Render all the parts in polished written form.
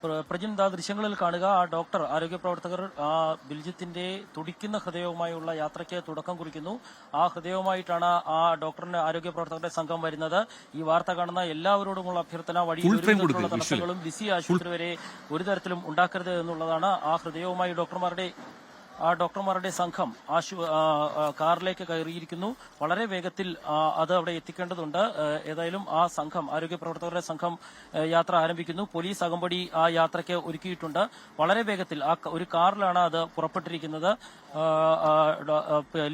പ്രജിന്ത ദൃശ്യങ്ങളിൽ കാണുക ആ ഡോക്ടർ ആരോഗ്യ പ്രവർത്തകർ ആ ബിൽജിത്തിന്റെ തുടിക്കുന്ന ഹൃദയവുമായുള്ള യാത്രയ്ക്ക് തുടക്കം കുറിക്കുന്നു. ആ ഹൃദയവുമായിട്ടാണ് ആ ഡോക്ടറിന്റെ ആരോഗ്യ പ്രവർത്തകരുടെ സംഘം വരുന്നത്. ഈ വാർത്ത കാണുന്ന എല്ലാവരോടുമുള്ള അഭ്യർത്ഥന വഴിയിൽ തടസ്സങ്ങളും ലിസി ആശുപത്രി വരെ ഒരു തരത്തിലും ഉണ്ടാക്കരുത് എന്നുള്ളതാണ്. ആ ഹൃദയവുമായി ഡോക്ടർമാരുടെ സംഘം കാറിലേക്ക് കയറിയിരിക്കുന്നു. വളരെ വേഗത്തിൽ അത് അവിടെ എത്തിക്കേണ്ടതുണ്ട്. ഏതായാലും ആ സംഘം ആരോഗ്യ പ്രവർത്തകരുടെ സംഘം യാത്ര ആരംഭിക്കുന്നു. പോലീസ് അകമ്പടി ആ യാത്രയ്ക്ക് ഒരുക്കിയിട്ടുണ്ട്. വളരെ വേഗത്തിൽ ആ ഒരു കാറിലാണ് അത് പുറപ്പെട്ടിരിക്കുന്നത്.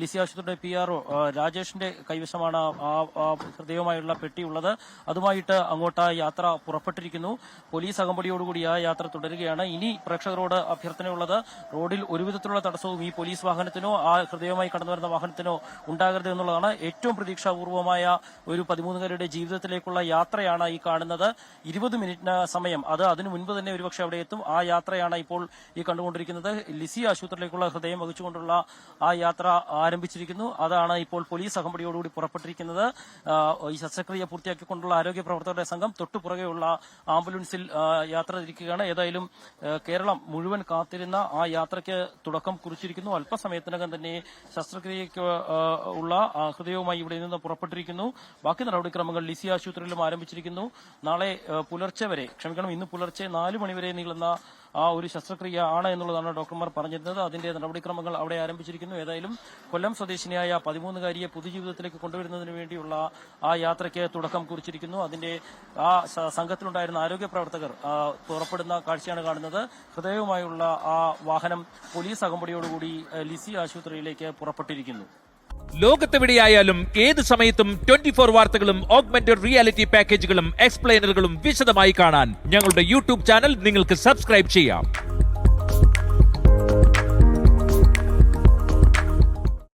ലിസി ആശുപത്രിയുടെ PRO രാജേഷിന്റെ കൈവശമാണ് ആ ഹൃദയവുമായുള്ള പെട്ടിയുള്ളത്. അതുമായിട്ട് അങ്ങോട്ട് യാത്ര പുറപ്പെട്ടിരിക്കുന്നു. പോലീസ് അകമ്പടിയോടുകൂടി ആ യാത്ര തുടരുകയാണ്. ഇനി പ്രേക്ഷകരോട് അഭ്യർത്ഥനയുള്ളത് റോഡിൽ ഒരുവിധത്തിലുള്ള തടസ്സവും ഈ പോലീസ് വാഹനത്തിനോ ആ ഹൃദയവുമായി കടന്നുവരുന്ന വാഹനത്തിനോ ഉണ്ടാകരുത് എന്നുള്ളതാണ്. ഏറ്റവും പ്രതീക്ഷാപൂർവമായ ഒരു 13-കാരിയുടെ ജീവിതത്തിലേക്കുള്ള യാത്രയാണ് ഈ കാണുന്നത്. 20 മിനിറ്റ് സമയം അതിനു മുൻപ് തന്നെ ഒരുപക്ഷെ അവിടെ എത്തും. ആ യാത്രയാണ് ഇപ്പോൾ ഈ കണ്ടുകൊണ്ടിരിക്കുന്നത്. ലിസി ആശുപത്രിയിലേക്കുള്ള ഹൃദയം വഹിച്ചുകൊണ്ടുള്ള ആ യാത്ര ആരംഭിച്ചിരിക്കുന്നു. അതാണ് ഇപ്പോൾ പോലീസ് അകമ്പടിയോടുകൂടി പുറപ്പെട്ടിരിക്കുന്നത്. ഈ ശസ്ത്രക്രിയ പൂർത്തിയാക്കിക്കൊണ്ടുള്ള ആരോഗ്യ പ്രവർത്തകരുടെ സംഘം തൊട്ടുപുറകെയുള്ള ആംബുലൻസിൽ യാത്ര തിരിക്കുകയാണ്. ഏതായാലും കേരളം മുഴുവൻ കാത്തിരുന്ന ആ യാത്രയ്ക്ക് തുടക്കം കുറിച്ചിരിക്കുന്നു. അല്പസമയത്തിനകം തന്നെ ശസ്ത്രക്രിയയ്ക്ക് ഉള്ള ഹൃദയവുമായി ഇവിടെ നിന്ന് പുറപ്പെട്ടിരിക്കുന്നു. ബാക്കി നടപടിക്രമങ്ങൾ ലിസി ആശുപത്രിയിലും ആരംഭിച്ചിരിക്കുന്നു. നാളെ പുലർച്ചെ വരെ ഇന്ന് പുലർച്ചെ 4 മണിവരെ നീളുന്ന ആ ഒരു ശസ്ത്രക്രിയ ആണ് എന്നുള്ളതാണ് ഡോക്ടർമാർ പറഞ്ഞിരുന്നത്. അതിന്റെ നടപടിക്രമങ്ങൾ അവിടെ ആരംഭിച്ചിരിക്കുന്നു. ഏതായാലും കൊല്ലം സ്വദേശിനിയായ 13-കാരിയെ പൊതുജീവിതത്തിലേക്ക് കൊണ്ടുവരുന്നതിന് വേണ്ടിയുള്ള ആ യാത്രയ്ക്ക് തുടക്കം കുറിച്ചിരിക്കുന്നു. അതിന്റെ ആ സംഘത്തിലുണ്ടായിരുന്ന ആരോഗ്യ പ്രവർത്തകർ പുറപ്പെടുന്ന കാഴ്ചയാണ് കാണുന്നത്. ഹൃദയവുമായുള്ള ആ വാഹനം പോലീസ് അകമ്പടിയോടുകൂടി ലിസി ആശുപത്രിയിലേക്ക് പുറപ്പെട്ടിരിക്കുന്നു. ലോകത്തെവിടെയായാലും ഏത് സമയത്തും 24 വാർത്തകളും ഓഗ്മെന്റഡ് റിയാലിറ്റി പാക്കേജുകളും എക്സ്പ്ലെയിനറുകളും വിശദമായി കാണാൻ ഞങ്ങളുടെ യൂട്യൂബ് ചാനൽ നിങ്ങൾക്ക് സബ്സ്ക്രൈബ് ചെയ്യാം.